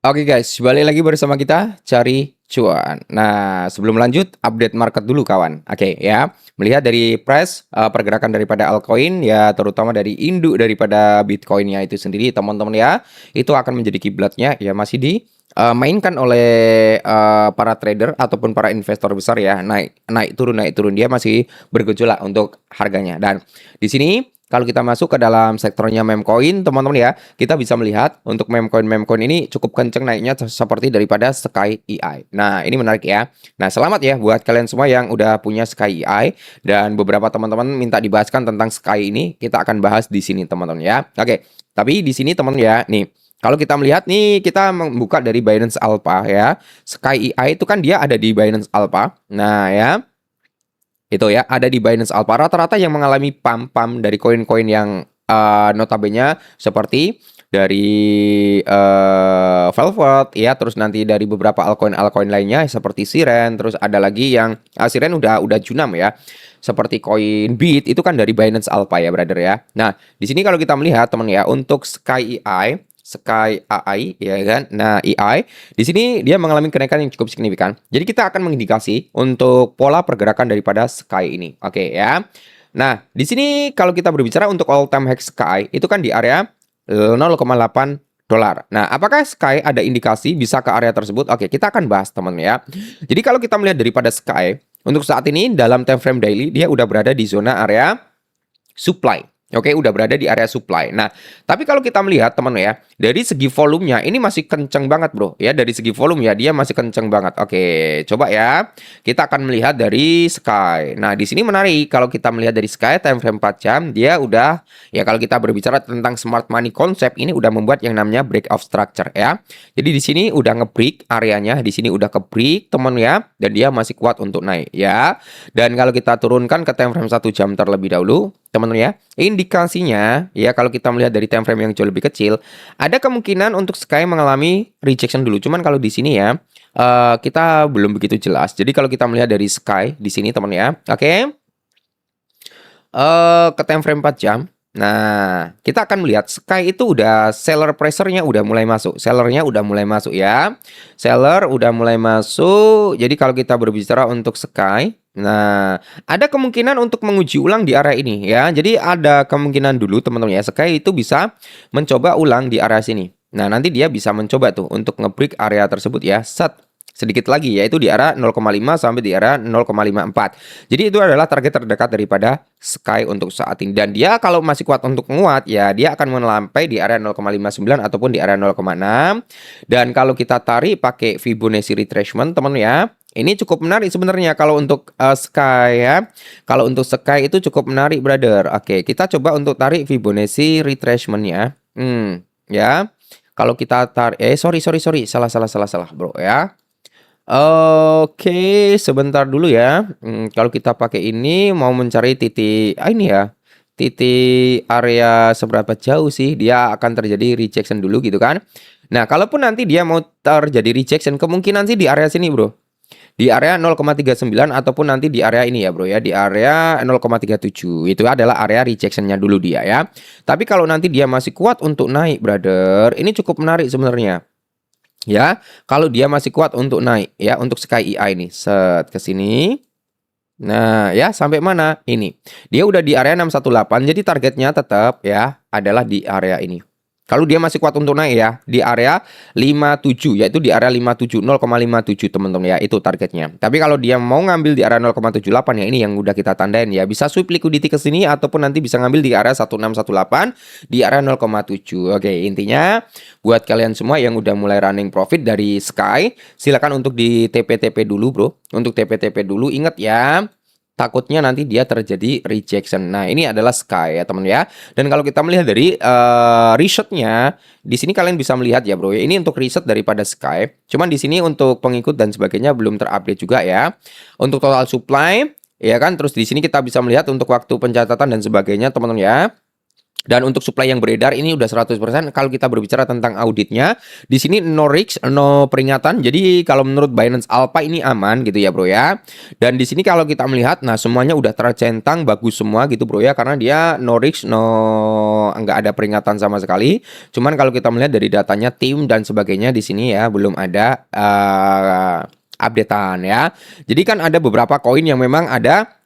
Oke guys, balik lagi bersama kita cari cuan. Nah, sebelum lanjut, update market dulu kawan. Oke ya, melihat dari price pergerakan daripada altcoin ya, terutama dari induk daripada Bitcoinnya itu sendiri, teman-teman ya, itu akan menjadi kiblatnya ya masih mainkan oleh para trader ataupun para investor besar ya, naik turun dia masih bergejolak untuk harganya. Dan di sini kalau kita masuk ke dalam sektornya meme coin, teman-teman ya, kita bisa melihat untuk meme coin ini cukup kenceng naiknya seperti daripada Sky EI. Nah, ini menarik ya. Nah, selamat ya buat kalian semua yang udah punya Sky EI dan beberapa teman-teman minta dibahaskan tentang Sky ini, kita akan bahas di sini teman-teman ya. Oke, tapi di sini teman ya, nih kalau kita melihat nih, kita membuka dari Binance Alpha ya. Sky EI itu kan dia ada di Binance Alpha. Nah ya, itu ya, ada di Binance Alpha. Rata-rata yang mengalami pump-pump dari koin-koin yang notabene seperti dari Velvet ya, terus nanti dari beberapa altcoin lainnya seperti Siren, terus ada lagi yang Siren udah junam ya. Seperti koin Beat itu kan dari Binance Alpha ya, brother ya. Nah, di sini kalau kita melihat teman ya, untuk Sky AI Sky AI ya kan. Nah, AI di sini dia mengalami kenaikan yang cukup signifikan. Jadi kita akan mengindikasi untuk pola pergerakan daripada Sky ini. Oke ya. Nah, di sini kalau kita berbicara untuk all time high Sky itu kan di area 0,8 dolar. Nah, apakah Sky ada indikasi bisa ke area tersebut? Oke, kita akan bahas teman ya. Jadi kalau kita melihat daripada Sky untuk saat ini dalam time frame daily dia udah berada di zona area supply. Oke, udah berada di area supply. Nah, tapi kalau kita melihat teman ya, dari segi volumenya ini masih kenceng banget, bro. Ya, dari segi volume ya dia masih kenceng banget. Oke, coba ya. Kita akan melihat dari Sky. Nah, di sini menarik kalau kita melihat dari Sky time frame 4 jam, dia udah ya kalau kita berbicara tentang smart money konsep ini udah membuat yang namanya break of structure ya. Jadi di sini udah nge-break areanya, di sini udah ke-break teman ya, dan dia masih kuat untuk naik ya. Dan kalau kita turunkan ke time frame 1 jam terlebih dahulu, teman-teman ya, indikasinya ya kalau kita melihat dari time frame yang jauh lebih kecil, ada kemungkinan untuk Sky mengalami rejection dulu. Cuman kalau di sini ya kita belum begitu jelas. Jadi kalau kita melihat dari Sky di sini teman ya, oke, ke time frame 4 jam. Nah, kita akan melihat Sky itu udah seller pressure-nya udah mulai masuk. Sellernya udah mulai masuk ya. Seller udah mulai masuk. Jadi kalau kita berbicara untuk Sky, nah, ada kemungkinan untuk menguji ulang di area ini ya. Jadi ada kemungkinan dulu teman-teman ya, Sky itu bisa mencoba ulang di area sini. Nah, nanti dia bisa mencoba tuh untuk nge-break area tersebut ya. Set sedikit lagi yaitu di area 0,5 sampai di area 0,54. Jadi itu adalah target terdekat daripada Sky untuk saat ini, dan dia kalau masih kuat untuk menguat ya dia akan melampai di area 0,59 ataupun di area 0,6. Dan kalau kita tarik pakai Fibonacci retracement teman ya, ini cukup menarik sebenarnya kalau untuk Sky ya. Kalau untuk Sky itu cukup menarik, brother. Oke, kita coba untuk tarik Fibonacci retracement-nya. Ya. Kalau kita tarik sorry, salah, bro ya. Oke, sebentar dulu ya. Kalau kita pakai ini mau mencari titik ini ya. Titik area seberapa jauh sih dia akan terjadi rejection dulu gitu kan. Nah, kalaupun nanti dia mau terjadi rejection, kemungkinan sih di area sini, bro. Di area 0,39 ataupun nanti di area ini ya, bro ya, di area 0,37. Itu adalah area rejectionnya dulu dia ya. Tapi kalau nanti dia masih kuat untuk naik, brother, ini cukup menarik sebenarnya. Ya, kalau dia masih kuat untuk naik ya, untuk Sky EI ini set ke sini. Nah, ya sampai mana? Ini. Dia udah di area 618, jadi targetnya tetap ya adalah di area ini. Kalau dia masih kuat untuk naik ya, di area 57, yaitu di area 57, 0,57 teman-teman ya, itu targetnya. Tapi kalau dia mau ngambil di area 0,78 ya, ini yang udah kita tandain ya, bisa sweep liquidity ke sini ataupun nanti bisa ngambil di area 1618 di area 0,7. Oke, intinya buat kalian semua yang udah mulai running profit dari Sky, silakan untuk di TP-TP dulu, bro. Untuk TP-TP dulu, ingat ya, takutnya nanti dia terjadi rejection. Nah, ini adalah Sky ya, teman ya. Dan kalau kita melihat dari risetnya, di sini kalian bisa melihat ya, bro. Ini untuk riset daripada Sky. Cuman di sini untuk pengikut dan sebagainya belum terupdate juga ya. Untuk total supply, ya kan. Terus di sini kita bisa melihat untuk waktu pencatatan dan sebagainya, teman-teman ya. Dan untuk supply yang beredar ini udah 100%. Kalau kita berbicara tentang auditnya, di sini no risk, no peringatan. Jadi kalau menurut Binance Alpha ini aman gitu ya, Bro ya. Dan di sini kalau kita melihat, nah semuanya udah tercentang bagus semua gitu, Bro ya, karena dia no risk, nggak ada peringatan sama sekali. Cuman kalau kita melihat dari datanya tim dan sebagainya di sini ya belum ada updatean ya. Jadi kan ada beberapa koin yang memang ada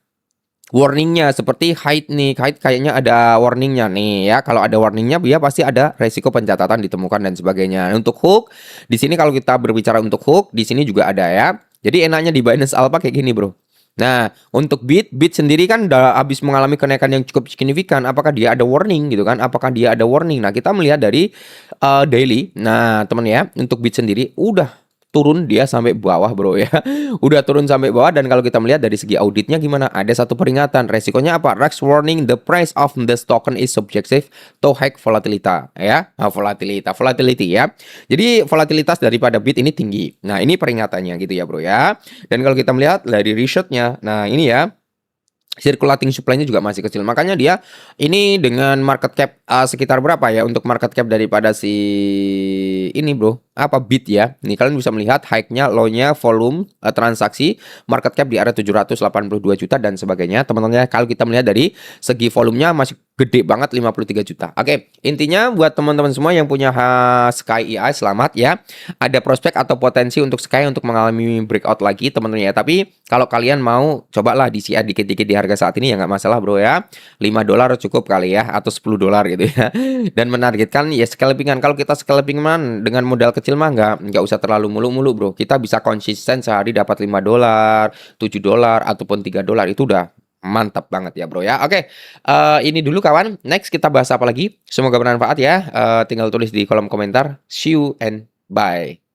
warningnya seperti Hide nih, Hide kayaknya ada warningnya nih ya. Kalau ada warningnya, dia pasti ada resiko pencatatan ditemukan dan sebagainya. Untuk hook, di sini kalau kita berbicara untuk hook, di sini juga ada ya. Jadi enaknya di Binance Alpha kayak gini, Bro. Nah, untuk Bit sendiri kan udah habis mengalami kenaikan yang cukup signifikan. Apakah dia ada warning gitu kan? Apakah dia ada warning? Nah, kita melihat dari daily. Nah, teman ya, untuk Bit sendiri udah turun dia sampai bawah, Bro ya. Udah turun sampai bawah, dan kalau kita melihat dari segi auditnya gimana? Ada satu peringatan. Resikonya apa? Risk warning, the price of this token is subjective to high volatility ya. Nah, volatility ya. Jadi volatilitas daripada Bit ini tinggi. Nah, ini peringatannya gitu ya, Bro ya. Dan kalau kita melihat dari research-nya, nah ini ya, circulating supply-nya juga masih kecil. Makanya dia ini dengan market cap sekitar berapa ya untuk market cap daripada si ini, Bro? Apa Bit ya? Nih kalian bisa melihat high-nya, low-nya, volume transaksi, market cap di area 782 juta dan sebagainya. Teman-teman ya, kalau kita melihat dari segi volumenya masih gede banget, 53 juta. Oke, intinya buat teman-teman semua yang punya Sky AI, selamat ya. Ada prospek atau potensi untuk Sky untuk mengalami breakout lagi, teman-teman ya. Tapi kalau kalian mau, cobalah DCA dikit-dikit di harga saat ini ya nggak masalah, Bro ya. $5 cukup kali ya, atau $10 gitu ya. Dan menargetkan ya scalpingan. Kalau kita scalpingan dengan modal kecil mah nggak usah terlalu mulu-mulu, Bro. Kita bisa konsisten sehari dapat $5, $7 ataupun $3, itu udah mantap banget ya, Bro ya. Oke, ini dulu kawan. Next kita bahas apa lagi? Semoga bermanfaat ya. Tinggal tulis di kolom komentar. See you and bye.